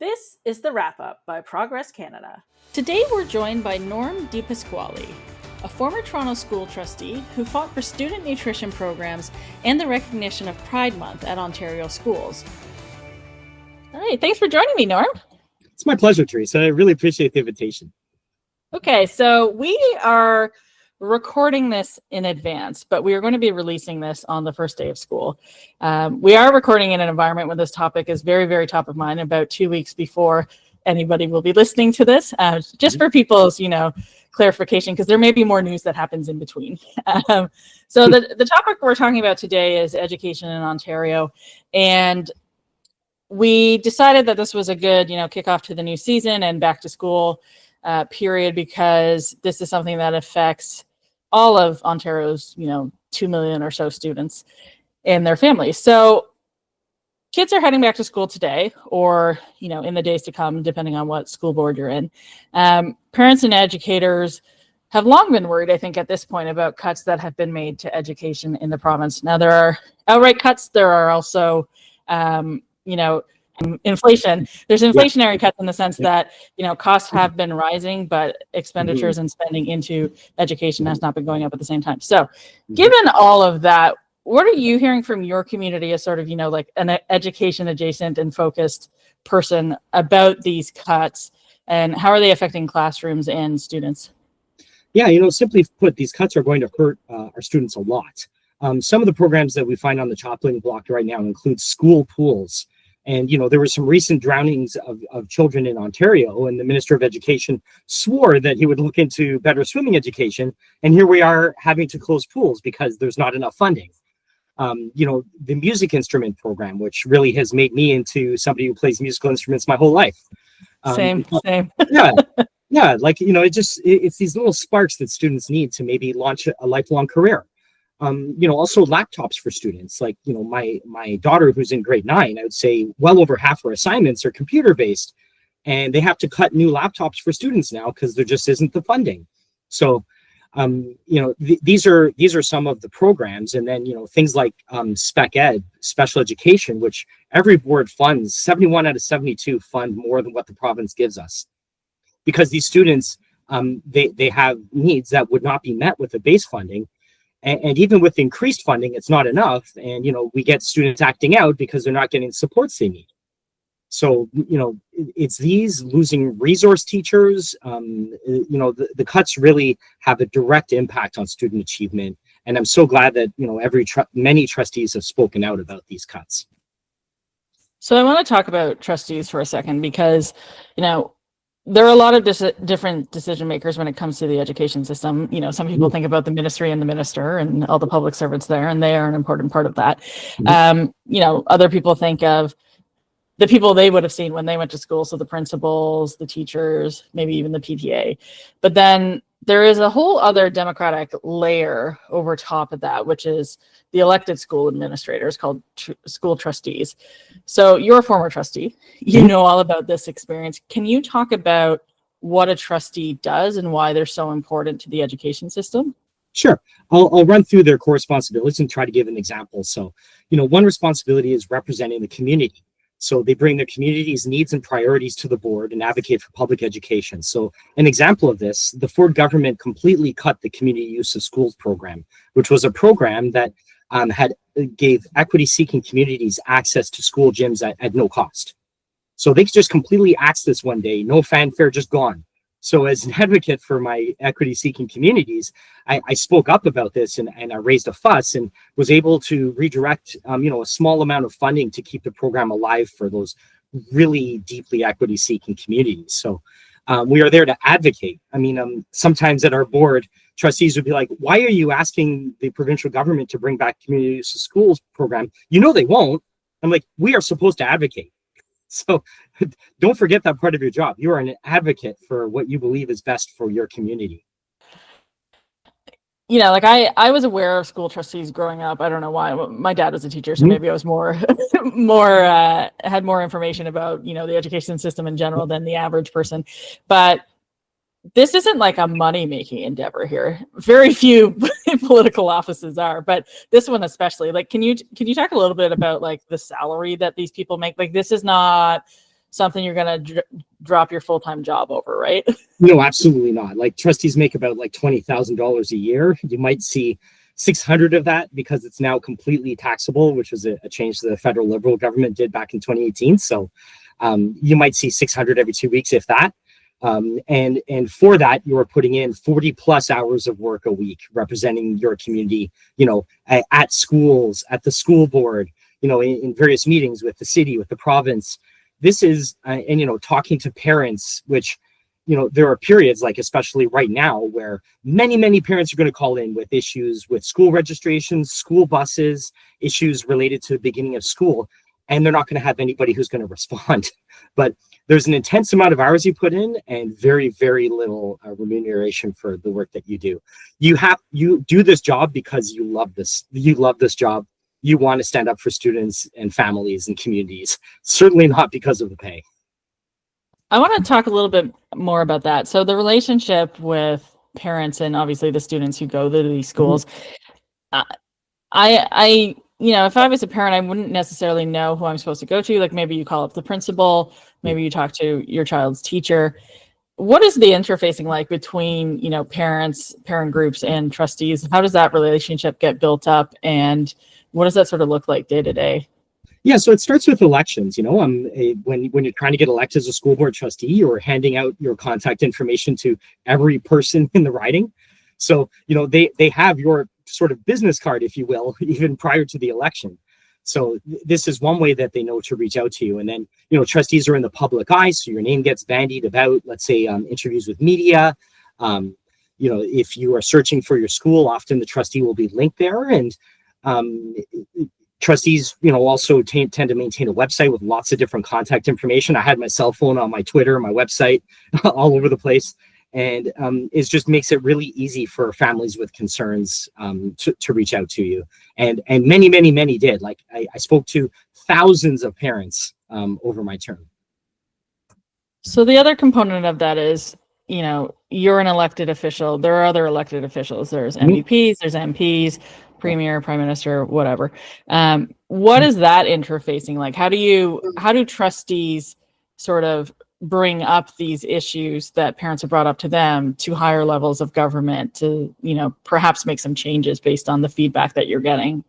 This is the wrap-up by Progress Canada. Today we're joined by Norm Di Pasquale, a former Toronto school trustee who fought for student nutrition programs and the recognition of Pride Month at Ontario schools. All right, thanks for joining me, Norm. It's my pleasure, Teresa. I really appreciate the invitation. Okay, so we are recording this in advance, but we are going to be releasing this on the first day of school. We are recording in an environment where this topic is very, very top of mind, about 2 weeks before anybody will be listening to this, just for people's, clarification, because there may be more news that happens in between. So the topic we're talking about today is education in Ontario, and we decided that this was a good, kickoff to the new season and back to school period, because this is something that affects all of Ontario's, 2 million or so students and their families. So kids are heading back to school today, or, in the days to come, depending on what school board you're in. Parents and educators have long been worried, I think, at this point, about cuts that have been made to education in the province. Now, there are outright cuts. There are also, inflation. There's inflationary cuts in the sense that, costs have been rising, but expenditures and spending into education has not been going up at the same time. So given all of that, what are you hearing from your community as sort of, like an education adjacent and focused person about these cuts, and how are they affecting classrooms and students? Yeah, simply put, these cuts are going to hurt our students a lot. Some of the programs that we find on the chopping block right now include school pools. And, there were some recent drownings of children in Ontario, and the Minister of Education swore that he would look into better swimming education. And here we are having to close pools because there's not enough funding. The music instrument program, which really has made me into somebody who plays musical instruments my whole life. Same. Yeah. It's these little sparks that students need to maybe launch a lifelong career. Also laptops for students. Like, my daughter, who's in grade 9, I would say well over half her assignments are computer based, and they have to cut new laptops for students now because there just isn't the funding. So, these are some of the programs, and then, things like spec ed, special education, which every board funds. 71 out of 72 fund more than what the province gives us, because these students, they have needs that would not be met with the base funding. And even with increased funding, it's not enough. And, we get students acting out because they're not getting the supports they need. So, it's these losing resource teachers. The cuts really have a direct impact on student achievement. And I'm so glad that, many trustees have spoken out about these cuts. So I want to talk about trustees for a second, because, there are a lot of different decision makers when it comes to the education system. Some people think about the ministry and the minister and all the public servants there, and they are an important part of that. Other people think of the people they would have seen when they went to school. So the principals, the teachers, maybe even the PTA. But then there is a whole other democratic layer over top of that, which is the elected school administrators, called school trustees. So you're a former trustee. You know all about this experience. Can you talk about what a trustee does and why they're so important to the education system? Sure. I'll run through their core responsibilities and try to give an example. So, one responsibility is representing the community. So they bring their community's needs and priorities to the board and advocate for public education. So an example of this, the Ford government completely cut the community use of schools program, which was a program that gave equity-seeking communities access to school gyms at no cost. So they could just completely axe this one day, no fanfare, just gone. So as an advocate for my equity-seeking communities, I spoke up about this and I raised a fuss and was able to redirect, a small amount of funding to keep the program alive for those really deeply equity-seeking communities. So we are there to advocate. Sometimes at our board, trustees would be like, why are you asking the provincial government to bring back community use of schools program? They won't. I'm like, we are supposed to advocate. So don't forget that part of your job. You are an advocate for what you believe is best for your community. I was aware of school trustees growing up. I don't know why. My dad was a teacher, so maybe I was had more information about, the education system in general than the average person. But this isn't like a money-making endeavor here. Very few political offices are, but this one especially. Like, can you talk a little bit about like the salary that these people make? Like, this is not something you're going to drop your full-time job over, right? No, absolutely not. Like trustees make about like $20,000 a year. You might see 600 of that because it's now completely taxable, which was a change the federal Liberal government did back in 2018. So you might see 600 every 2 weeks, if that. And for that, you are putting in 40 plus hours of work a week, representing your community, at schools, at the school board, in various meetings with the city, with the province. This is, and talking to parents, which, there are periods, like especially right now, where many parents are going to call in with issues with school registrations, school buses, issues related to the beginning of school, and they're not going to have anybody who's going to respond. But there's an intense amount of hours you put in and very, very little remuneration for the work that you do. You do this job because you love this. You love this job. You want to stand up for students and families and communities, certainly not because of the pay. I want to talk a little bit more about that. So the relationship with parents and obviously the students who go to these schools, I if I was a parent, I wouldn't necessarily know who I'm supposed to go to. Like maybe you call up the principal, maybe you talk to your child's teacher. What is the interfacing like between, parents, parent groups, and trustees? How does that relationship get built up, and what does that sort of look like day to day? Yeah, so it starts with elections. When you're trying to get elected as a school board trustee, you're handing out your contact information to every person in the riding. So, they have your sort of business card, if you will, even prior to the election. So this is one way that they know to reach out to you. And then, trustees are in the public eye, so your name gets bandied about, let's say, interviews with media. If you are searching for your school, often the trustee will be linked there. And trustees, also tend to maintain a website with lots of different contact information. I had my cell phone on my Twitter, my website, all over the place. And it just makes it really easy for families with concerns to reach out to you. And many did. Like I spoke to thousands of parents over my term. So the other component of that is, you're an elected official. There are other elected officials. There's MVPs, there's MPs, Premier, Prime Minister, whatever. What is that interfacing like? How do trustees sort of bring up these issues that parents have brought up to them to higher levels of government to, perhaps make some changes based on the feedback that you're getting?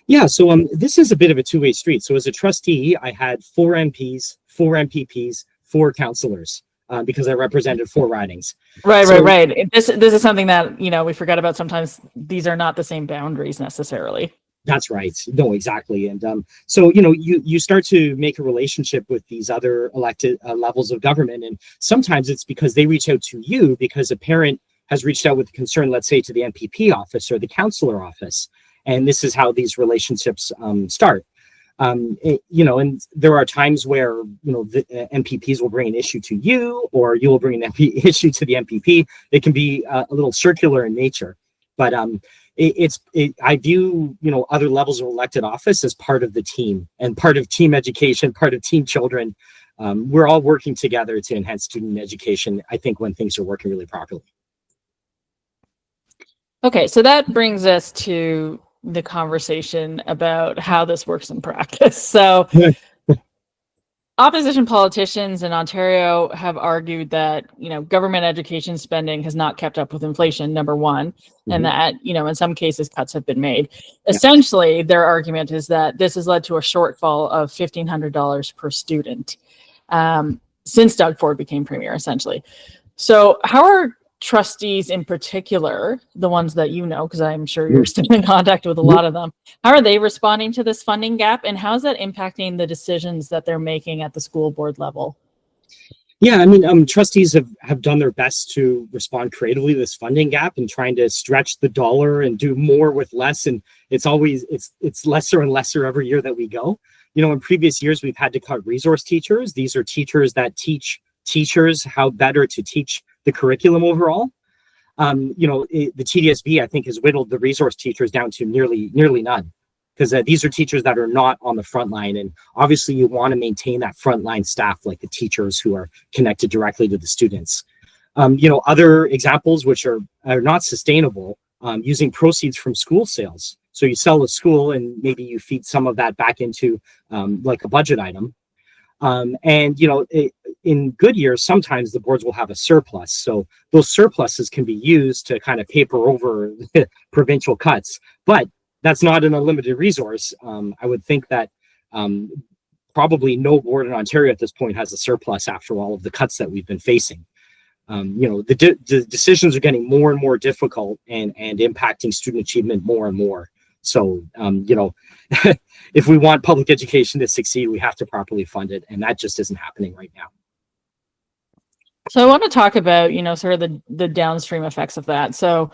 Yeah, so this is a bit of a two-way street. So as a trustee, I had 4 MPs, 4 MPPs, 4 councillors, because I represented 4 ridings. Right. This is something that, we forget about sometimes. These are not the same boundaries necessarily. That's right. No, exactly. And so, you start to make a relationship with these other elected levels of government. And sometimes it's because they reach out to you because a parent has reached out with concern, let's say, to the MPP office or the councillor office. And this is how these relationships start. And there are times where, the MPPs will bring an issue to you, or you will bring an issue to the MPP. It can be a little circular in nature. But I view, other levels of elected office as part of the team and part of team education, part of team children. We're all working together to enhance student education, I think, when things are working really properly. Okay, so that brings us to the conversation about how this works in practice. So opposition politicians in Ontario have argued that, government education spending has not kept up with inflation, number one, and that, in some cases cuts have been made. Essentially, their argument is that this has led to a shortfall of $1,500 per student since Doug Ford became premier, essentially. So how are trustees in particular, the ones that because I'm sure you're still in contact with a lot of them, how are they responding to this funding gap, and how is that impacting the decisions that they're making at the school board level? Yeah, I mean, trustees have done their best to respond creatively to this funding gap and trying to stretch the dollar and do more with less. And it's lesser and lesser every year that we go. In previous years, we've had to cut resource teachers. These are teachers that teach teachers how better to teach the curriculum overall. The TDSB, I think, has whittled the resource teachers down to nearly none, because these are teachers that are not on the front line. And obviously you want to maintain that frontline staff, like the teachers who are connected directly to the students. Other examples which are not sustainable, using proceeds from school sales. So you sell a school and maybe you feed some of that back into like a budget item. And in good years, sometimes the boards will have a surplus. So those surpluses can be used to kind of paper over provincial cuts. But that's not an unlimited resource. I would think that probably no board in Ontario at this point has a surplus after all of the cuts that we've been facing. The decisions are getting more and more difficult and impacting student achievement more and more. So, if we want public education to succeed, we have to properly fund it. And that just isn't happening right now. So I want to talk about, sort of the downstream effects of that. So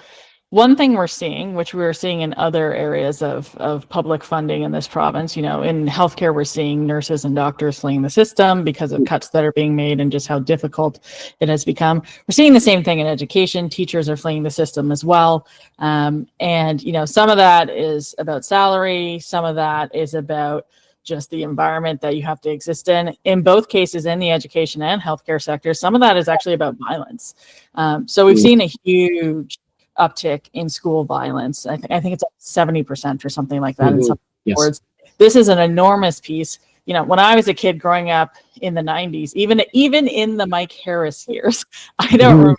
one thing we're seeing, which we're seeing in other areas of public funding in this province, in healthcare, we're seeing nurses and doctors fleeing the system because of cuts that are being made and just how difficult it has become. We're seeing the same thing in education. Teachers are fleeing the system as well. And, some of that is about salary. Some of that is about just the environment that you have to exist in. In both cases, in the education and healthcare sector, some of that is actually about violence. So we've seen a huge uptick in school violence. I think it's 70% or something like that in some boards. This is an enormous piece. When I was a kid growing up in the 90s, even in the Mike Harris years, I don't remember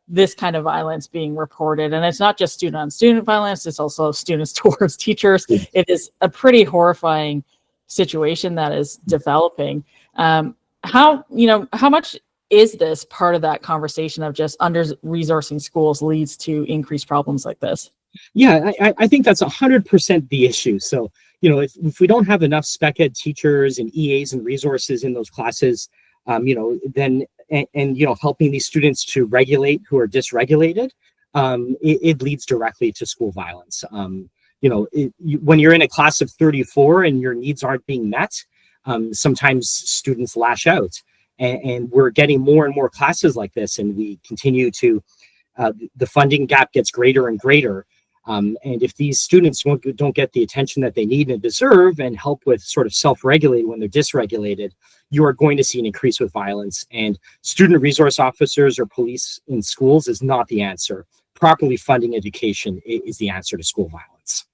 this kind of violence being reported. And it's not just student on student violence, it's also students towards teachers. It is a pretty horrifying situation that is developing. How much is this part of that conversation of just under-resourcing schools leads to increased problems like this? Yeah, I think that's 100% the issue. So, if we don't have enough spec ed teachers and EAs and resources in those classes, then helping these students to regulate who are dysregulated, it leads directly to school violence. When you're in a class of 34 and your needs aren't being met, sometimes students lash out. And we're getting more and more classes like this, and we continue to, the funding gap gets greater and greater. And if these students don't get the attention that they need and deserve and help with sort of self-regulate when they're dysregulated, you are going to see an increase with violence. And student resource officers or police in schools is not the answer. Properly funding education is the answer to school violence.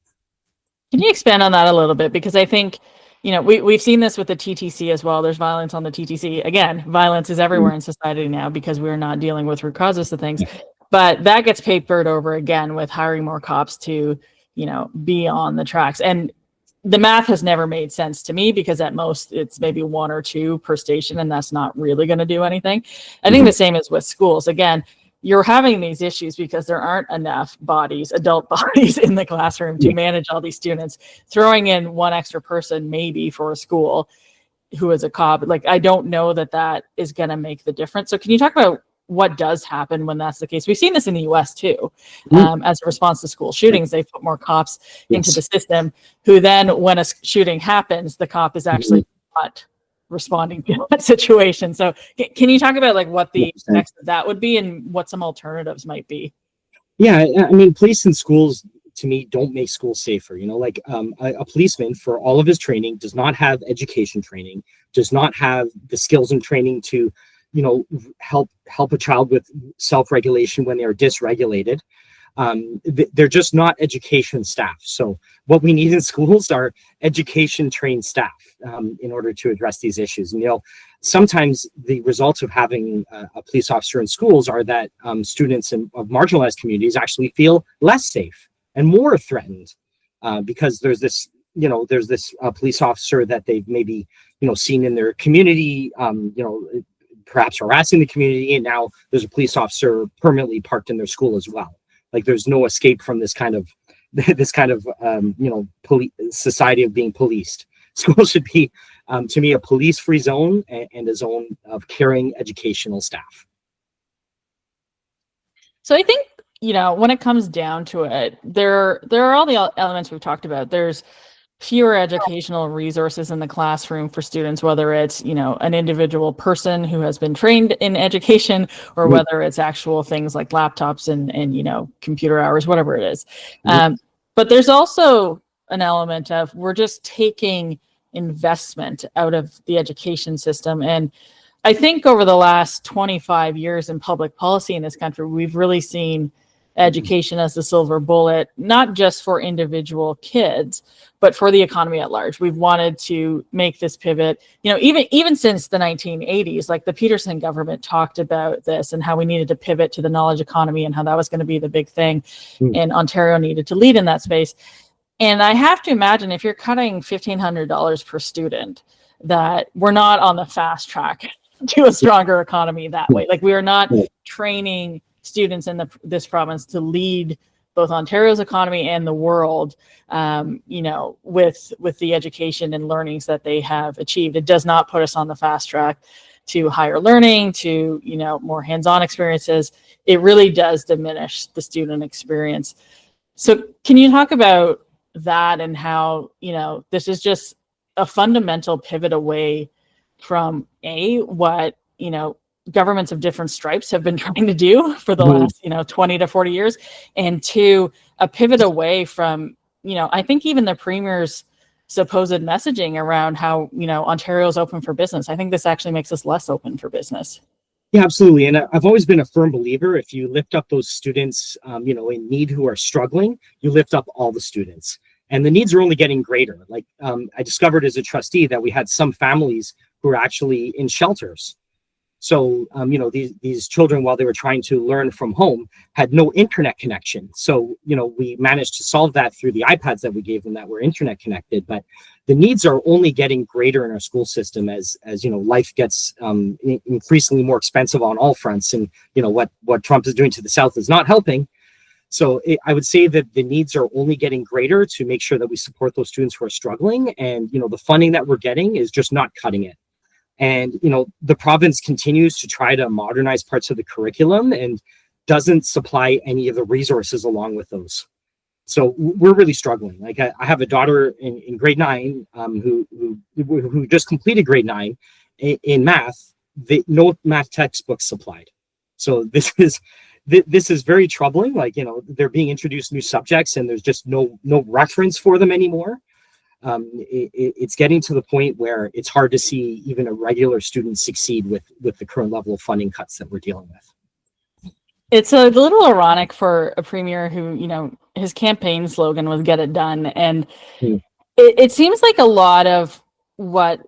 Can you expand on that a little bit? Because I think, we've seen this with the TTC as well. There's violence on the TTC. Again, violence is everywhere in society now because we're not dealing with root causes to things. But that gets papered over again with hiring more cops to, be on the tracks. And the math has never made sense to me because at most it's maybe 1 or 2 per station, and that's not really going to do anything. I think the same is with schools. Again, you're having these issues because there aren't enough adult bodies in the classroom to manage all these students. Throwing in 1 extra person maybe for a school who is a cop, I don't know that is going to make the difference. So can you talk about what does happen when that's the case? We've seen this in the US too. As a response to school shootings, they put more cops into the system who then, when a shooting happens, the cop is actually not responding to that situation. So can you talk about what the effects of that would be and what some alternatives might be? Yeah, I mean, police and schools to me don't make schools safer. A policeman for all of his training does not have education training, does not have the skills and training to help a child with self-regulation when they're dysregulated. They're just not education staff. So what we need in schools are education trained staff in order to address these issues. And sometimes the results of having a police officer in schools are that students of marginalized communities actually feel less safe and more threatened because there's this police officer that they've maybe seen in their community, perhaps harassing the community, and now there's a police officer permanently parked in their school as well. There's no escape from this kind of society of being policed. Schools should be, to me, a police-free zone and a zone of caring educational staff. So I think, when it comes down to it, there are all the elements we've talked about. There's fewer educational resources in the classroom for students, whether it's, an individual person who has been trained in education or whether it's actual things like laptops and computer hours, whatever it is. But there's also an element of we're just taking investment out of the education system. And I think over the last 25 years in public policy in this country, we've really seen education as the silver bullet, not just for individual kids, but for the economy at large. We've wanted to make this pivot, even since the 1980s, like the Peterson government talked about this and how we needed to pivot to the knowledge economy and how that was going to be the big thing. And Ontario needed to lead in that space. And I have to imagine if you're cutting $1,500 per student, that we're not on the fast track to a stronger economy that way. Like we are not training students in this province to lead both Ontario's economy and the world, with the education and learnings that they have achieved. It does not put us on the fast track to higher learning, to, more hands-on experiences. It really does diminish the student experience. So can you talk about that and how, this is just a fundamental pivot away from what, governments of different stripes have been trying to do for the last, 20 to 40 years, and to a pivot away from, I think even the Premier's supposed messaging around how, Ontario's open for business. I think this actually makes us less open for business. Yeah, absolutely. And I've always been a firm believer, if you lift up those students, in need who are struggling, you lift up all the students. And the needs are only getting greater. Like I discovered as a trustee that we had some families who are actually in shelters. So, these children, while they were trying to learn from home, had no internet connection. So, we managed to solve that through the iPads that we gave them that were internet connected. But the needs are only getting greater in our school system as life gets increasingly more expensive on all fronts. And, what Trump is doing to the South is not helping. So I would say that the needs are only getting greater to make sure that we support those students who are struggling. And, the funding that we're getting is just not cutting it. And, the province continues to try to modernize parts of the curriculum and doesn't supply any of the resources along with those. So we're really struggling. Like I have a daughter in grade 9 who just completed grade 9 in math. No math textbooks supplied. So this is very troubling. Like, they're being introduced new subjects and there's just no reference for them anymore. It's getting to the point where it's hard to see even a regular student succeed with the current level of funding cuts that we're dealing with. It's a little ironic for a premier who, his campaign slogan was "Get it done," and it seems like a lot of what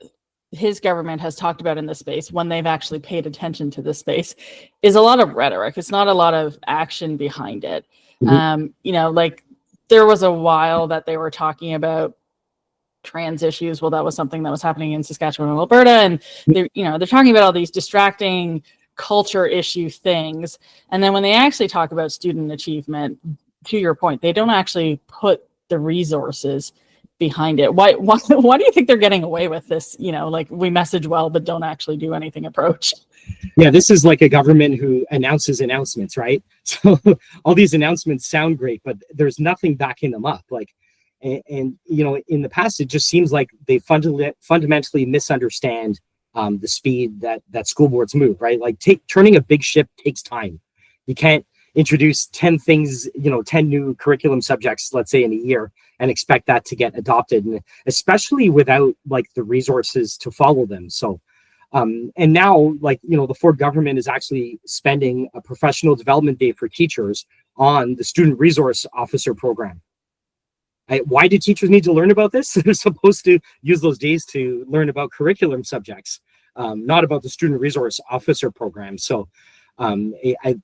his government has talked about in this space, when they've actually paid attention to this space, is a lot of rhetoric. It's not a lot of action behind it. Like there was a while that they were talking about trans issues. Well, that was something that was happening in Saskatchewan and Alberta, and they're talking about all these distracting culture issue things, and then when they actually talk about student achievement, to your point, they don't actually put the resources behind it. Why do you think they're getting away with this, like we message well but don't actually do anything approach? Yeah, this is like a government who announces announcements, right? So all these announcements sound great, but there's nothing backing them up. Like, and in the past, it just seems like they fundamentally misunderstand the speed that school boards move, right? Like turning a big ship takes time. You can't introduce 10 things, 10 new curriculum subjects, let's say in a year, and expect that to get adopted, and especially without like the resources to follow them. So, and now, the Ford government is actually spending a professional development day for teachers on the student resource officer program. Why do teachers need to learn about this? They're supposed to use those days to learn about curriculum subjects, not about the student resource officer program. So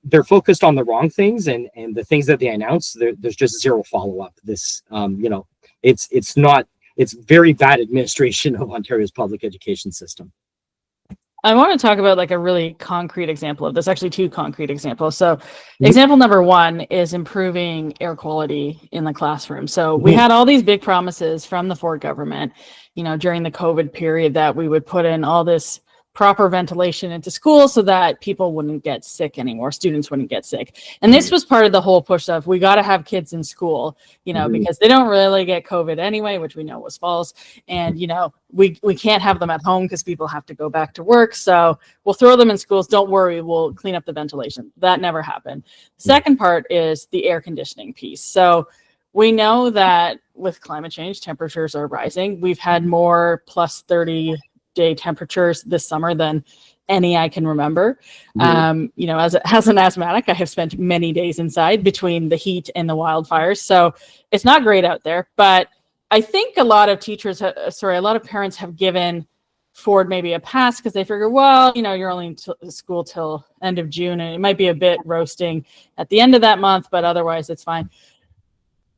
they're focused on the wrong things, and the things that they announce, there's just zero follow-up. This, it's very bad administration of Ontario's public education system. I want to talk about like a really concrete example of this, actually two concrete examples. So example number one is improving air quality in the classroom. So we had all these big promises from the Ford government, during the COVID period, that we would put in all this proper ventilation into school so that people wouldn't get sick anymore, students wouldn't get sick. And this was part of the whole push of, we got to have kids in school, because they don't really get COVID anyway, which we know was false. And, we can't have them at home because people have to go back to work. So we'll throw them in schools. Don't worry, we'll clean up the ventilation. That never happened. The second part is the air conditioning piece. So we know that with climate change, temperatures are rising. We've had more plus 30 day temperatures this summer than any I can remember. You know, as an asthmatic, I have spent many days inside between the heat and the wildfires. So it's not great out there, but I think a lot of teachers, a lot of parents have given Ford maybe a pass because they figure, well, you know, you're only in school till end of June and it might be a bit roasting at the end of that month, but otherwise it's fine.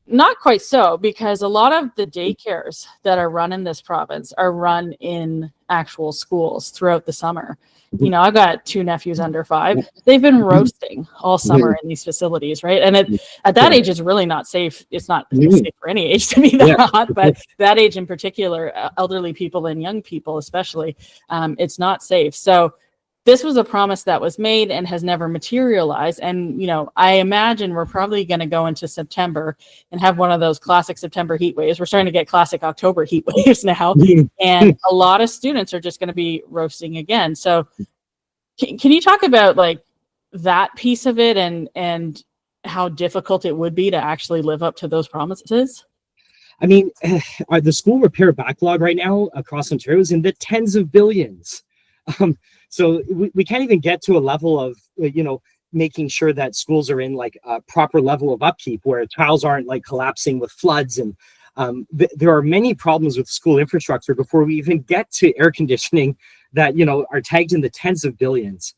Not quite so, because a lot of the daycares that are run in this province are run in actual schools throughout the summer. You know, I've got 2 nephews under 5. They've been roasting all summer in these facilities, right? And at that age, it's really not safe. It's not safe for any age to be that hot, but that age in particular, elderly people and young people especially, it's not safe. So this was a promise that was made and has never materialized. And, you know, I imagine we're probably going to go into September and have one of those classic September heat waves. We're starting to get classic October heat waves now. And a lot of students are just going to be roasting again. So can you talk about like that piece of it and how difficult it would be to actually live up to those promises? I mean, the school repair backlog right now across Ontario is in the tens of billions. So we can't even get to a level of, you know, making sure that schools are in like a proper level of upkeep where tiles aren't like collapsing with floods. And there are many problems with school infrastructure before we even get to air conditioning that, you know, are tagged in the tens of billions.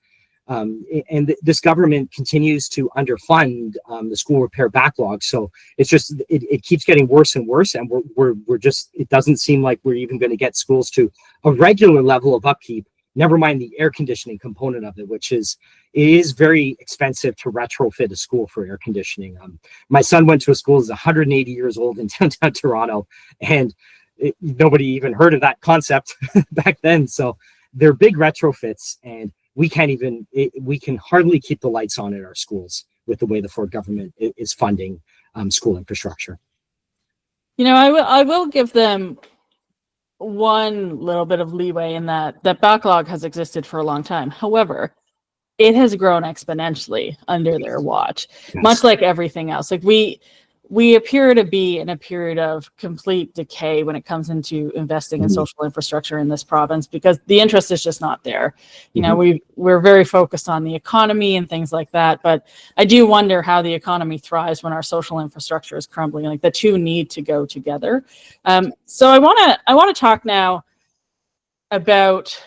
And this government continues to underfund the school repair backlog. So it's just, it keeps getting worse and worse. And we're just, it doesn't seem like we're even going to get schools to a regular level of upkeep. Never mind the air conditioning component of it, which is, it is very expensive to retrofit a school for air conditioning. My son went to a school that's 180 years old in downtown Toronto, and nobody even heard of that concept back then. So they're big retrofits, and we can hardly keep the lights on in our schools with the way the Ford government is funding school infrastructure. You know, I will give them one little bit of leeway in that backlog has existed for a long time. However, it has grown exponentially under their watch, much like everything else. Like we appear to be in a period of complete decay when it comes into investing in social infrastructure in this province, because the interest is just not there. You know, we're very focused on the economy and things like that, but I do wonder how the economy thrives when our social infrastructure is crumbling. Like the two need to go together. So I want to talk now about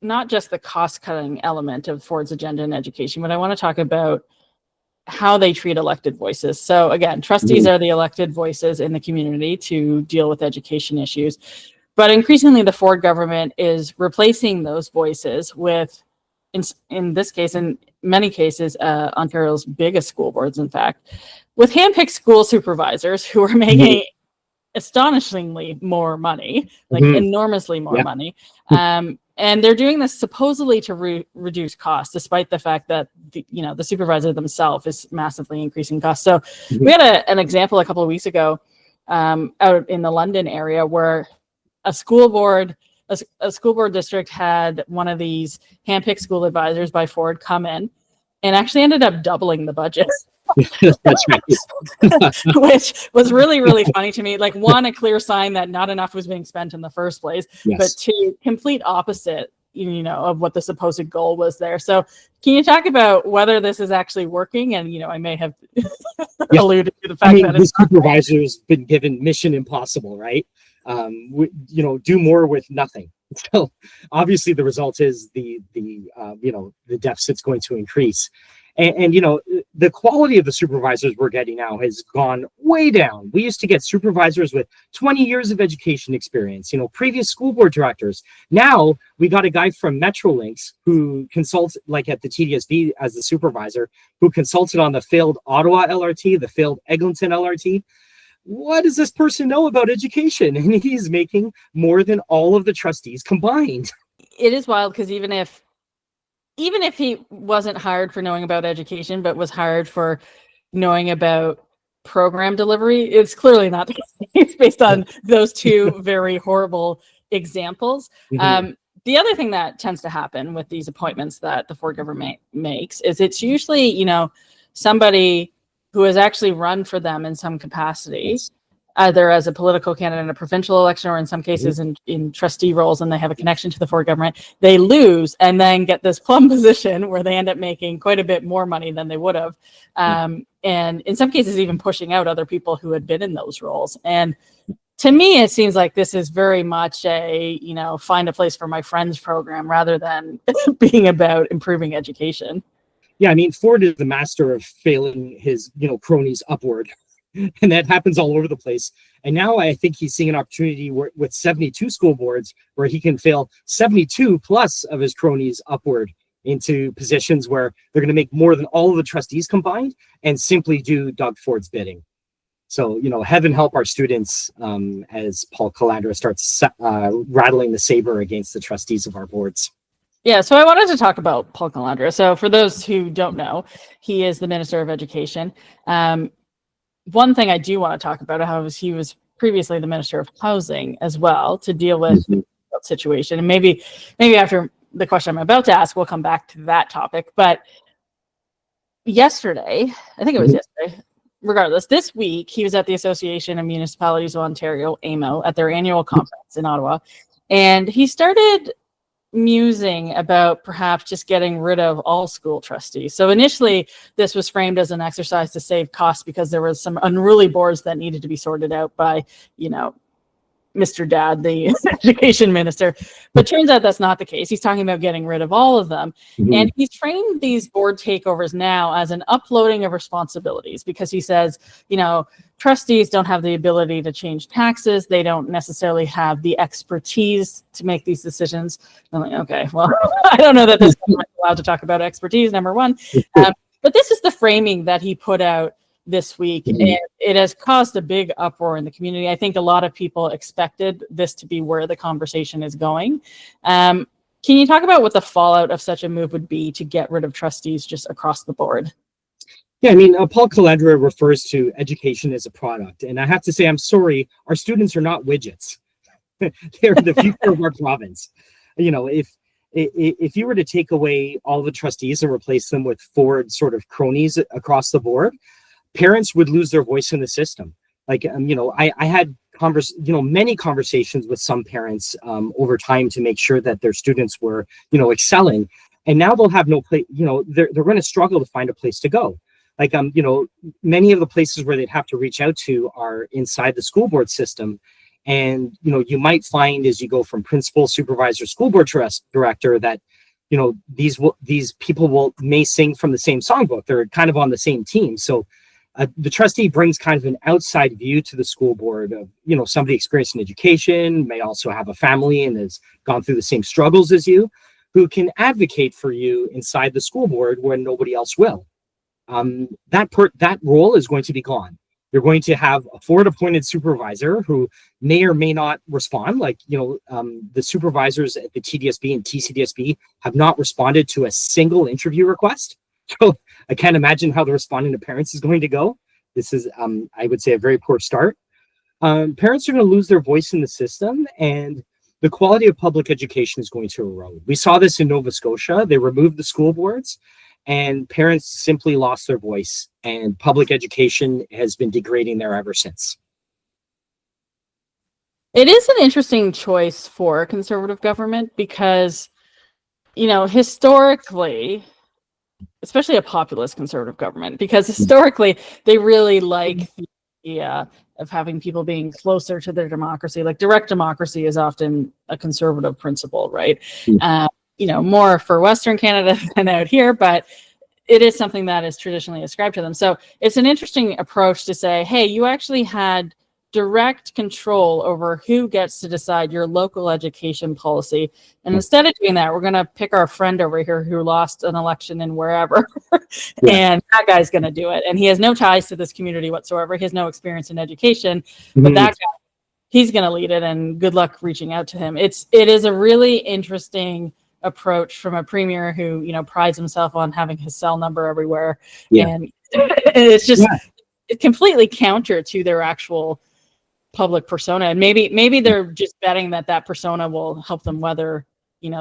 not just the cost-cutting element of Ford's agenda in education, but I want to talk about how they treat elected voices. So again, trustees are the elected voices in the community to deal with education issues. But increasingly, the Ford government is replacing those voices with, in this case, in many cases, Ontario's biggest school boards, in fact, with handpicked school supervisors who are making astonishingly more money, like enormously more money. And they're doing this supposedly to reduce costs, despite the fact that the supervisor themselves is massively increasing costs. So we had an example a couple of weeks ago out in the London area where a school board district had one of these handpicked school advisors by Ford come in and actually ended up doubling the budget. That's right. Which was really, really funny to me. Like, one, a clear sign that not enough was being spent in the first place, but two, complete opposite, of what the supposed goal was there. So can you talk about whether this is actually working? And, I may have alluded to the fact that the supervisor's been given mission impossible, right? Do more with nothing. So obviously the result is the deficit's going to increase. And the quality of the supervisors we're getting now has gone way down. We used to get supervisors with 20 years of education experience, previous school board directors. Now we got a guy from Metrolinx who consults, like at the TDSB as the supervisor, who consulted on the failed Ottawa LRT, the failed Eglinton LRT. What does this person know about education? And he's making more than all of the trustees combined. It is wild, because even if he wasn't hired for knowing about education, but was hired for knowing about program delivery, it's clearly not the case based on those two very horrible examples. The other thing that tends to happen with these appointments that the Ford government makes is it's usually, somebody who has actually run for them in some capacity. either as a political candidate in a provincial election or in some cases in trustee roles, and they have a connection to the Ford government, they lose and then get this plum position where they end up making quite a bit more money than they would have. And in some cases, even pushing out other people who had been in those roles. And to me, it seems like this is very much a, find a place for my friends program rather than being about improving education. Yeah, I mean, Ford is the master of failing his, cronies upward, and that happens all over the place. And now I think he's seeing an opportunity with 72 school boards where he can fail 72 plus of his cronies upward into positions where they're going to make more than all of the trustees combined and simply do Doug Ford's bidding. So, heaven help our students as Paul Calandra starts rattling the saber against the trustees of our boards. Yeah, so I wanted to talk about Paul Calandra. So for those who don't know, he is the Minister of Education. One thing I do want to talk about is he was previously the Minister of Housing as well to deal with the situation. And maybe after the question I'm about to ask, we'll come back to that topic. But yesterday, I think it was yesterday, regardless, this week, he was at the Association of Municipalities of Ontario, AMO, at their annual conference in Ottawa. And he started musing about perhaps just getting rid of all school trustees. So initially, this was framed as an exercise to save costs because there was some unruly boards that needed to be sorted out by, Mr. Dad, the education minister. But turns out that's not the case. He's talking about getting rid of all of them. And he's framed these board takeovers now as an uploading of responsibilities because he says, trustees don't have the ability to change taxes. They don't necessarily have the expertise to make these decisions. I'm like, okay, well, I don't know that this is allowed to talk about expertise, number one. But this is the framing that he put out this week, and it has caused a big uproar in the community. I think a lot of people expected this to be where the conversation is going. Can you talk about what the fallout of such a move would be to get rid of trustees just across the board? Yeah, I mean, Paul Calandra refers to education as a product, and I have to say, I'm sorry, our students are not widgets. They're the future of our province. If you were to take away all the trustees and replace them with Ford sort of cronies across the board, parents would lose their voice in the system. Like, I had many conversations with some parents over time to make sure that their students were, excelling. And now they'll have no place, they're going to struggle to find a place to go. Like, many of the places where they'd have to reach out to are inside the school board system. And, you might find as you go from principal, supervisor, school board director that, these people may sing from the same songbook. They're kind of on the same team. So the trustee brings kind of an outside view to the school board of, somebody experienced in education, may also have a family and has gone through the same struggles as you, who can advocate for you inside the school board when nobody else will. That role is going to be gone. You're going to have a Ford-appointed supervisor who may or may not respond. Like, the supervisors at the TDSB and TCDSB have not responded to a single interview request. So I can't imagine how the responding to parents is going to go. This is, I would say, a very poor start. Parents are going to lose their voice in the system, and the quality of public education is going to erode. We saw this in Nova Scotia. They removed the school boards, and parents simply lost their voice, and public education has been degrading there ever since. It is an interesting choice for a conservative government because, historically, especially a populist conservative government, because historically they really like the idea of having people being closer to their democracy. Like direct democracy is often a conservative principle, right? More for Western Canada than out here, but it is something that is traditionally ascribed to them. So it's an interesting approach to say, hey, you actually had direct control over who gets to decide your local education policy. And instead of doing that, we're going to pick our friend over here who lost an election in wherever. And that guy's going to do it. And he has no ties to this community whatsoever. He has no experience in education, but that guy, he's going to lead it, and good luck reaching out to him. It is a really interesting approach from a premier who, prides himself on having his cell number everywhere. And it's just completely counter to their actual public persona. And maybe they're just betting that persona will help them weather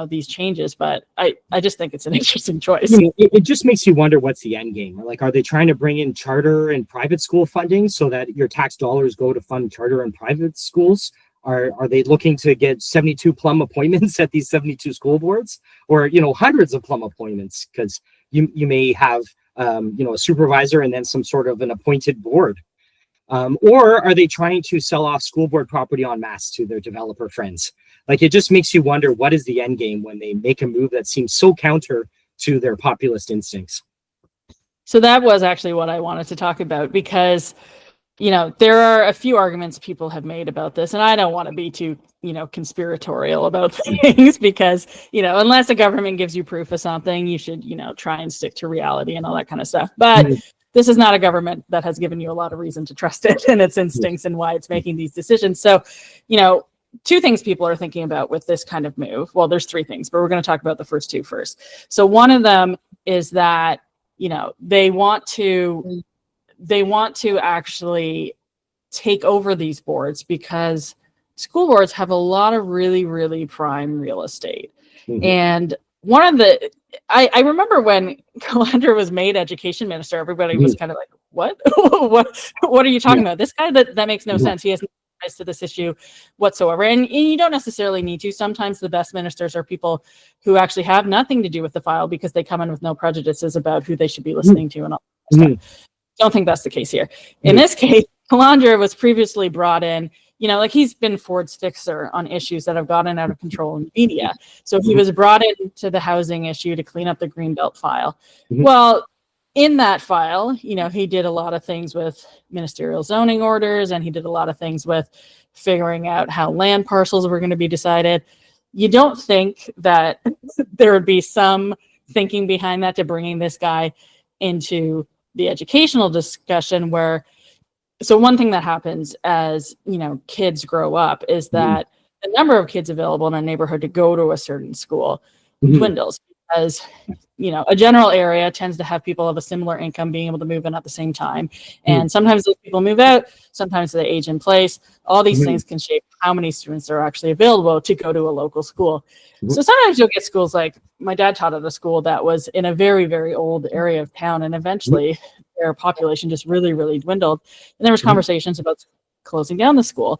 these changes, but I just think it's an interesting choice. It just makes you wonder what's the end game. Like, are they trying to bring in charter and private school funding so that your tax dollars go to fund charter and private schools? Are they looking to get 72 plum appointments at these 72 school boards, or hundreds of plum appointments, because you may have a supervisor and then some sort of an appointed board? Or are they trying to sell off school board property en masse to their developer friends? Like, it just makes you wonder, what is the end game when they make a move that seems so counter to their populist instincts? So that was actually what I wanted to talk about, because there are a few arguments people have made about this, and I don't want to be too, conspiratorial about things, because, unless the government gives you proof of something, you should, try and stick to reality and all that kind of stuff. But this is not a government that has given you a lot of reason to trust it and its instincts and why it's making these decisions. So, two things people are thinking about with this kind of move. Well, there's three things, but we're going to talk about the first two first. So one of them is that, they want to actually take over these boards, because school boards have a lot of really, really prime real estate. And one of the, I remember when Calandra was made education minister, everybody was kind of like, what? what are you talking about? This guy, that makes no sense. He has no ties to this issue whatsoever. And you don't necessarily need to. Sometimes the best ministers are people who actually have nothing to do with the file, because they come in with no prejudices about who they should be listening to and all that stuff. Don't think that's the case here. In this case, Calandra was previously brought in, he's been Ford's fixer on issues that have gotten out of control in the media. So he was brought into the housing issue to clean up the Greenbelt file. Well, in that file, he did a lot of things with ministerial zoning orders, and he did a lot of things with figuring out how land parcels were going to be decided. You don't think that there would be some thinking behind that to bringing this guy into the educational discussion, so one thing that happens as, kids grow up is that the number of kids available in a neighborhood to go to a certain school dwindles, because, a general area tends to have people of a similar income being able to move in at the same time. And sometimes those people move out, sometimes they age in place. All these things can shape how many students are actually available to go to a local school. So sometimes you'll get schools like, my dad taught at a school that was in a very, very old area of town, and eventually their population just really, really dwindled. And there was conversations about closing down the school.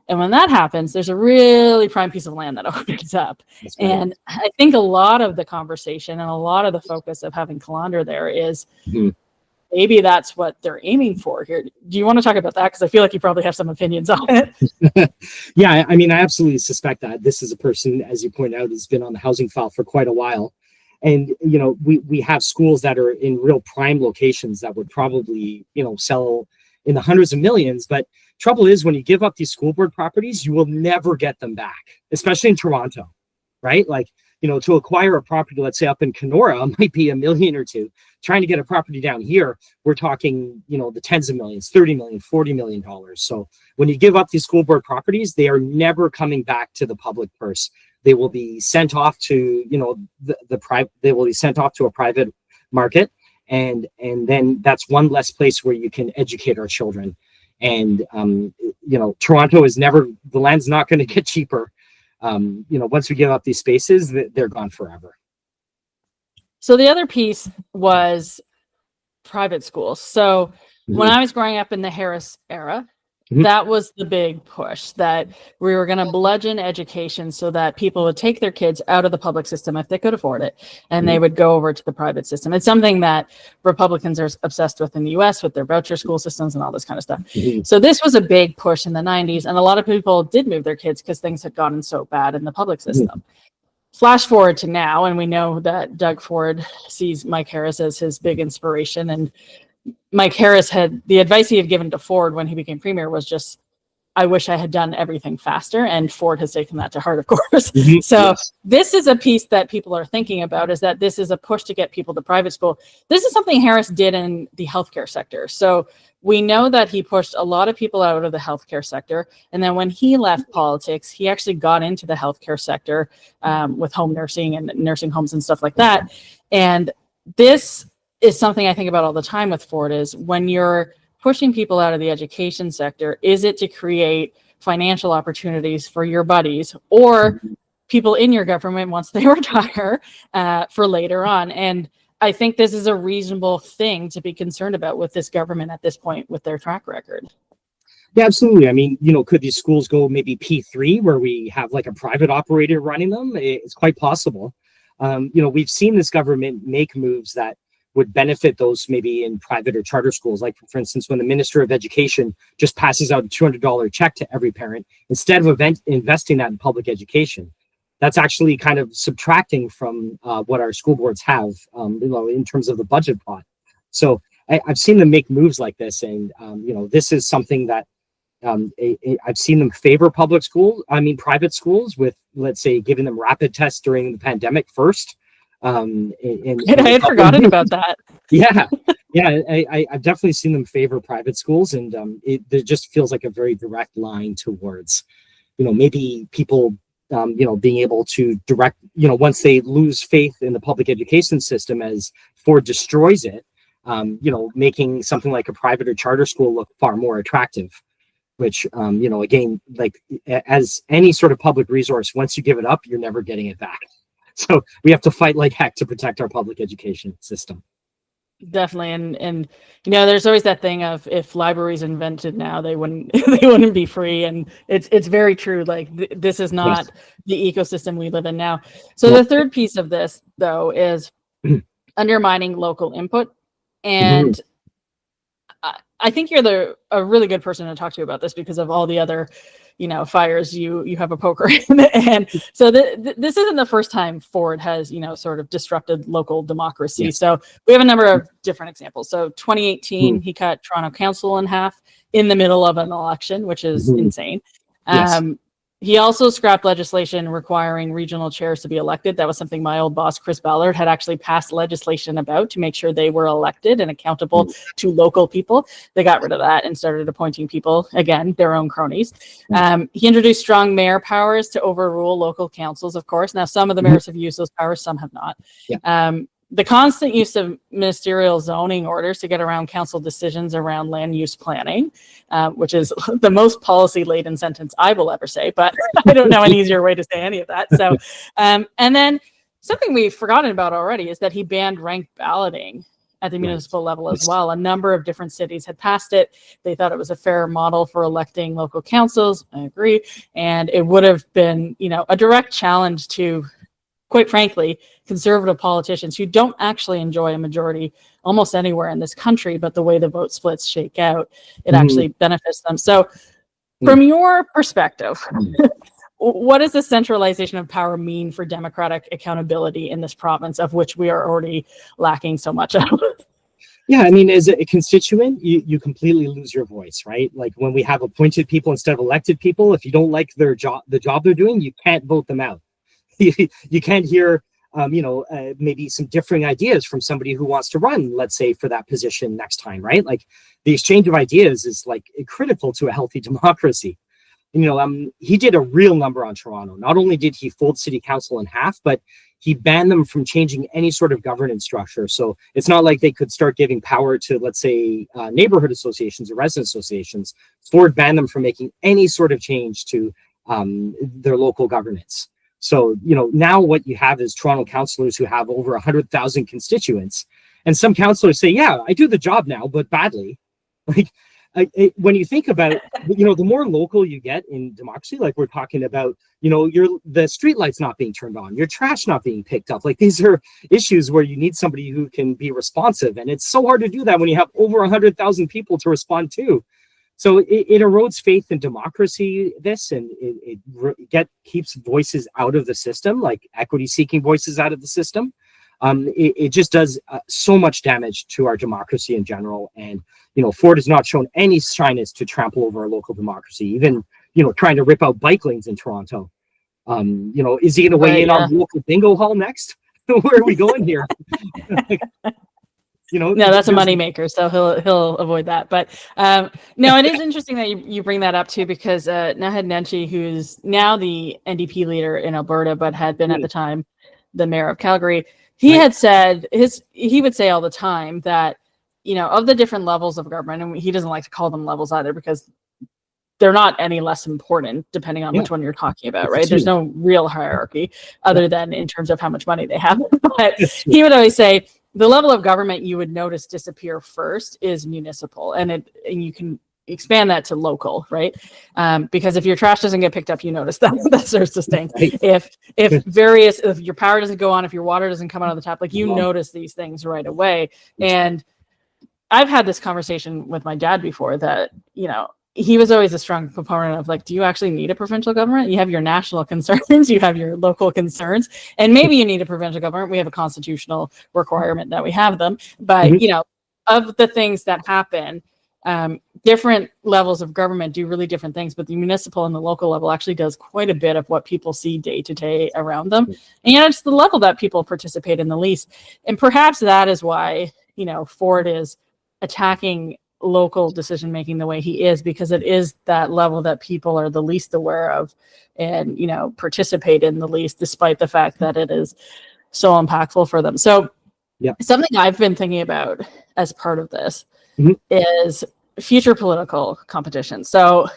And when that happens, there's a really prime piece of land that opens up. And I think a lot of the conversation and a lot of the focus of having Calandra there is maybe that's what they're aiming for here. Do you want to talk about that? Because I feel like you probably have some opinions on it. Yeah, I absolutely suspect that. This is a person, as you point out, has been on the housing file for quite a while. And, we have schools that are in real prime locations that would probably, sell in the hundreds of millions. But trouble is, when you give up these school board properties, you will never get them back, especially in Toronto, right? Like, to acquire a property, let's say up in Kenora, might be $1 million or $2 million. Trying to get a property down here, we're talking, the tens of millions, 30 million, $40 million. So when you give up these school board properties, they are never coming back to the public purse. They will be sent off to, they will be sent off to a private market. And then that's one less place where you can educate our children. And, Toronto is never, the land's not going to get cheaper. Once we give up these spaces, they're gone forever. So the other piece was private schools. So when I was growing up in the Harris era, that was the big push, that we were going to bludgeon education so that people would take their kids out of the public system if they could afford it, and they would go over to the private system. It's something that Republicans are obsessed with in the US with their voucher school systems and all this kind of stuff. So this was a big push in the 90s, and a lot of people did move their kids because things had gotten so bad in the public system. Flash forward to now, and we know that Doug Ford sees Mike Harris as his big inspiration, and Mike Harris had the advice he had given to Ford when he became premier was just, I wish I had done everything faster. And Ford has taken that to heart, of course. So this is a piece that people are thinking about, is that this is a push to get people to private school. This is something Harris did in the healthcare sector. So we know that he pushed a lot of people out of the healthcare sector. And then when he left politics, he actually got into the healthcare sector with home nursing and nursing homes and stuff like that. And this is something I think about all the time with Ford, is when you're pushing people out of the education sector, is it to create financial opportunities for your buddies, or people in your government once they retire for later on. And I think this is a reasonable thing to be concerned about with this government at this point with their track record. Yeah, absolutely. I mean, could these schools go maybe P3 where we have like a private operator running them? It's quite possible. We've seen this government make moves that would benefit those maybe in private or charter schools. Like, for instance, when the Minister of Education just passes out a $200 check to every parent, instead of investing that in public education, that's actually kind of subtracting from what our school boards have, in terms of the budget pot. So I've seen them make moves like this. And, this is something that I've seen them favor private schools with, let's say, giving them rapid tests during the pandemic first. I had forgotten about that. Yeah. I've definitely seen them favor private schools, and there just feels like a very direct line towards, maybe people, being able to direct, once they lose faith in the public education system as Ford destroys it, making something like a private or charter school look far more attractive. Which, again, like as any sort of public resource, once you give it up, you're never getting it back. So we have to fight like heck to protect our public education system. Definitely. And there's always that thing of if libraries invented now, they wouldn't be free. And it's very true. Like this is not the ecosystem we live in now. So the third piece of this, though, is undermining local input. And I think you're a really good person to talk to about this because of all the other, fires you have a poker in. And so this isn't the first time Ford has, sort of disrupted local democracy. Yes. So we have a number of different examples. So 2018, he cut Toronto Council in half in the middle of an election, which is insane. Yes. He also scrapped legislation requiring regional chairs to be elected. That was something my old boss, Chris Ballard, had actually passed legislation about to make sure they were elected and accountable to local people. They got rid of that and started appointing people, again, their own cronies. He introduced strong mayor powers to overrule local councils, of course. Now, some of the mayors have used those powers, some have not. Yeah. The constant use of ministerial zoning orders to get around council decisions around land use planning, which is the most policy-laden sentence I will ever say, but I don't know an easier way to say any of that. So, and then something we've forgotten about already is that he banned ranked balloting at the municipal level as well. A number of different cities had passed it. They thought it was a fair model for electing local councils. I agree. And it would have been, a direct challenge to, quite frankly, conservative politicians who don't actually enjoy a majority almost anywhere in this country, but the way the vote splits shake out, it actually benefits them. So from your perspective, what does the centralization of power mean for democratic accountability in this province, of which we are already lacking so much of? Yeah, I mean, as a constituent, you completely lose your voice, right? Like when we have appointed people instead of elected people, if you don't like the job they're doing, you can't vote them out. You can't hear, maybe some differing ideas from somebody who wants to run, let's say, for that position next time, right? Like the exchange of ideas is like critical to a healthy democracy. He did a real number on Toronto. Not only did he fold city council in half, but he banned them from changing any sort of governance structure. So it's not like they could start giving power to, let's say, neighborhood associations or resident associations. Ford banned them from making any sort of change to their local governance. So, now what you have is Toronto councillors who have over 100,000 constituents. And some councillors say, yeah, I do the job now, but badly. Like, when you think about, the more local you get in democracy, like we're talking about, the street lights not being turned on, your trash not being picked up. Like these are issues where you need somebody who can be responsive. And it's so hard to do that when you have over 100,000 people to respond to. So it erodes faith in democracy, and it keeps voices out of the system, like equity-seeking voices out of the system. It just does so much damage to our democracy in general. And, Ford has not shown any shyness to trample over our local democracy, even, trying to rip out bike lanes in Toronto. Is he going to weigh in on the local bingo hall next? Where are we going here? No, that's a moneymaker, so he'll avoid that. But no, it is interesting that you bring that up too, because Naheed Nenshi, who's now the NDP leader in Alberta, but had been at the time the mayor of Calgary, he had said he would say all the time that of the different levels of government, and he doesn't like to call them levels either because they're not any less important depending on which one you're talking about, right? There's no real hierarchy other than in terms of how much money they have. But he would always say the level of government you would notice disappear first is municipal, and you can expand that to local, right? Because if your trash doesn't get picked up, you notice that starts to stink. Right. If your power doesn't go on, if your water doesn't come out of the tap, like you notice these things right away. And I've had this conversation with my dad before that, he was always a strong proponent of like, do you actually need a provincial government? You have your national concerns, you have your local concerns, and maybe you need a provincial government. We have a constitutional requirement that we have them, but of the things that happen, different levels of government do really different things, but the municipal and the local level actually does quite a bit of what people see day to day around them. And it's the level that people participate in the least. And perhaps that is why, Ford is attacking local decision making the way he is, because it is that level that people are the least aware of and participate in the least, despite the fact that it is so impactful for them. So something I've been thinking about as part of this is future political competition. So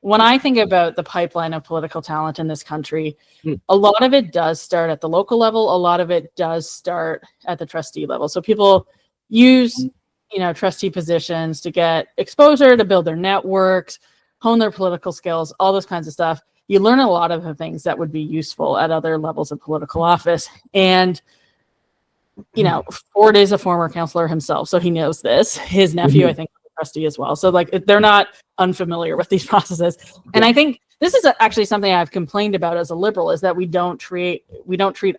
when I think about the pipeline of political talent in this country, a lot of it does start at the local level, a lot of it does start at the trustee level. So people use trustee positions to get exposure, to build their networks, hone their political skills, all those kinds of stuff. You learn a lot of the things that would be useful at other levels of political office. And, Ford is a former councillor himself, so he knows this. His nephew, I think, was a trustee as well. So like they're not unfamiliar with these processes. And I think this is actually something I've complained about as a Liberal, is that we don't treat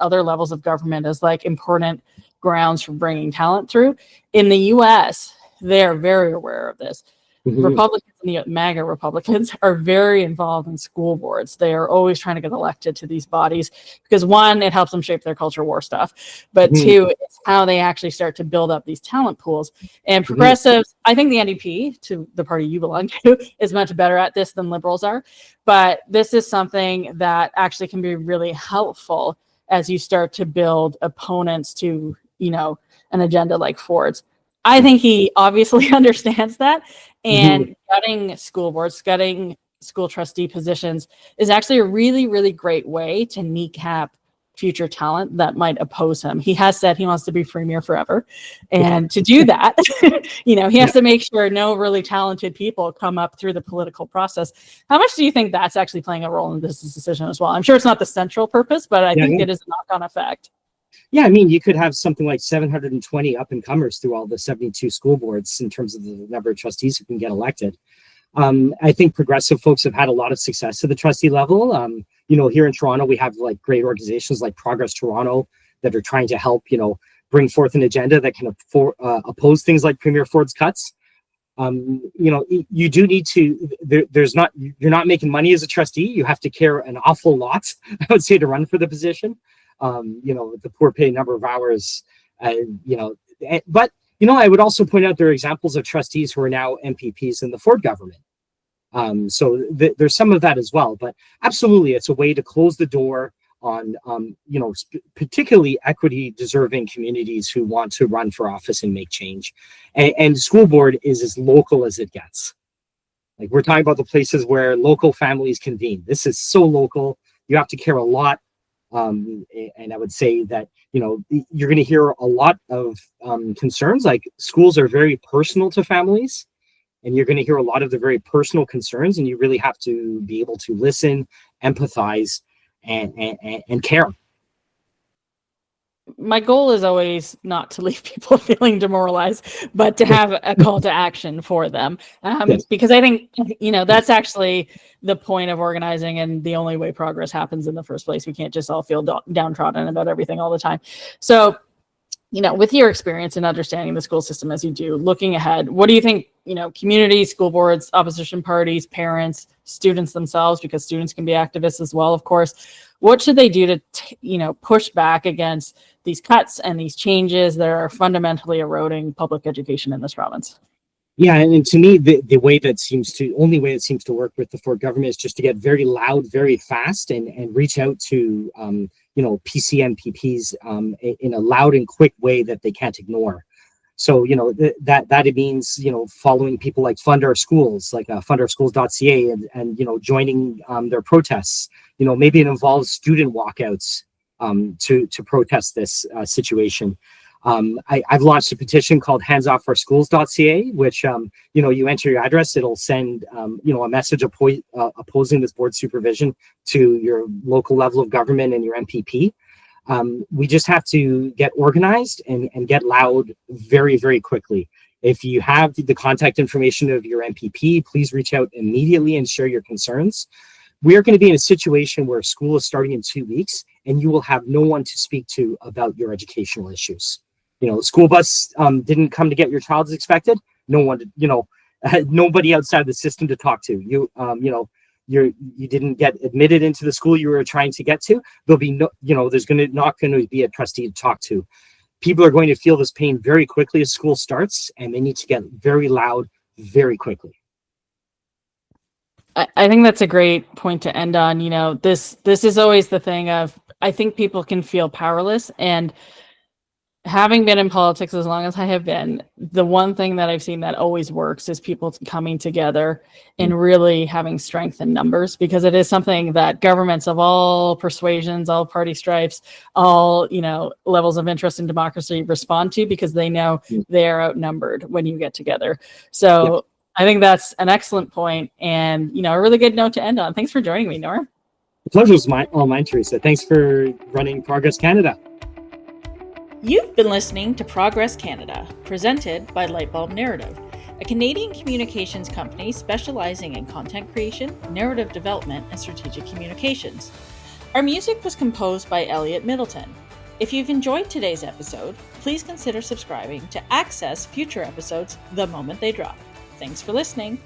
other levels of government as like important grounds for bringing talent through. In the US, they're very aware of this. Republicans and the MAGA Republicans are very involved in school boards. They are always trying to get elected to these bodies because, one, it helps them shape their culture war stuff, but two, it's how they actually start to build up these talent pools. And progressives, I think the NDP, to the party you belong to, is much better at this than Liberals are. But this is something that actually can be really helpful as you start to build opponents to, an agenda like Ford's. I think he obviously understands that, and gutting school boards, gutting school trustee positions is actually a really, really great way to kneecap future talent that might oppose him. He has said he wants to be premier forever, and to do that, he has to make sure no really talented people come up through the political process. How much do you think that's actually playing a role in this decision as well? I'm sure it's not the central purpose, but I think it is a knock-on effect. Yeah, I mean, you could have something like 720 up-and-comers through all the 72 school boards in terms of the number of trustees who can get elected. I think progressive folks have had a lot of success at the trustee level. Here in Toronto, we have like great organizations like Progress Toronto that are trying to help, bring forth an agenda that can oppose things like Premier Ford's cuts. You do need to, you're not making money as a trustee. You have to care an awful lot, I would say, to run for the position. The poor pay number of hours, but I would also point out there are examples of trustees who are now MPPs in the Ford government. So there's some of that as well, but absolutely, it's a way to close the door on, particularly equity deserving communities who want to run for office and make change. And school board is as local as it gets. Like, we're talking about the places where local families convene. This is so local. You have to care a lot. And I would say that, you're going to hear a lot of concerns. Like, schools are very personal to families, and you're going to hear a lot of the very personal concerns, and you really have to be able to listen, empathize, and care. My goal is always not to leave people feeling demoralized, but to have a call to action for them. Because I think, that's actually the point of organizing, and the only way progress happens in the first place. We can't just all feel downtrodden about everything all the time. So, with your experience in understanding the school system as you do, looking ahead, what do you think, communities, school boards, opposition parties, parents, students themselves, because students can be activists as well, of course, what should they do to, push back against these cuts and these changes that are fundamentally eroding public education in this province? Yeah, and to me, the only way that seems to work with the Ford government is just to get very loud, very fast, and reach out to PCMPPs in a loud and quick way that they can't ignore. So, that it means, following people like Fund Our Schools, like fundourschools.ca, and joining their protests. Maybe it involves student walkouts to protest this situation. I've launched a petition called handsoffourschools.ca, which, you enter your address, it'll send, a message opposing this board supervision to your local level of government and your MPP. We just have to get organized and get loud very, very quickly. If you have the contact information of your MPP, please reach out immediately and share your concerns. We are going to be in a situation where school is starting in 2 weeks, and you will have no one to speak to about your educational issues. The school bus didn't come to get your child as expected. No one, nobody outside the system to talk to. You didn't get admitted into the school you were trying to get to. There'll be there's not going to be a trustee to talk to. People are going to feel this pain very quickly as school starts, and they need to get very loud very quickly. I think that's a great point to end on. This is always the thing of, I think people can feel powerless, and having been in politics as long as I have been, the one thing that I've seen that always works is people coming together and really having strength in numbers, because it is something that governments of all persuasions, all party stripes, all, levels of interest in democracy respond to, because they know they're outnumbered when you get together. So I think that's an excellent point, and, a really good note to end on. Thanks for joining me, Norm. The pleasure was all mine, Teresa. Thanks for running Progress Canada. You've been listening to Progress Canada, presented by Lightbulb Narrative, a Canadian communications company specializing in content creation, narrative development, and strategic communications. Our music was composed by Elliot Middleton. If you've enjoyed today's episode, please consider subscribing to access future episodes the moment they drop. Thanks for listening.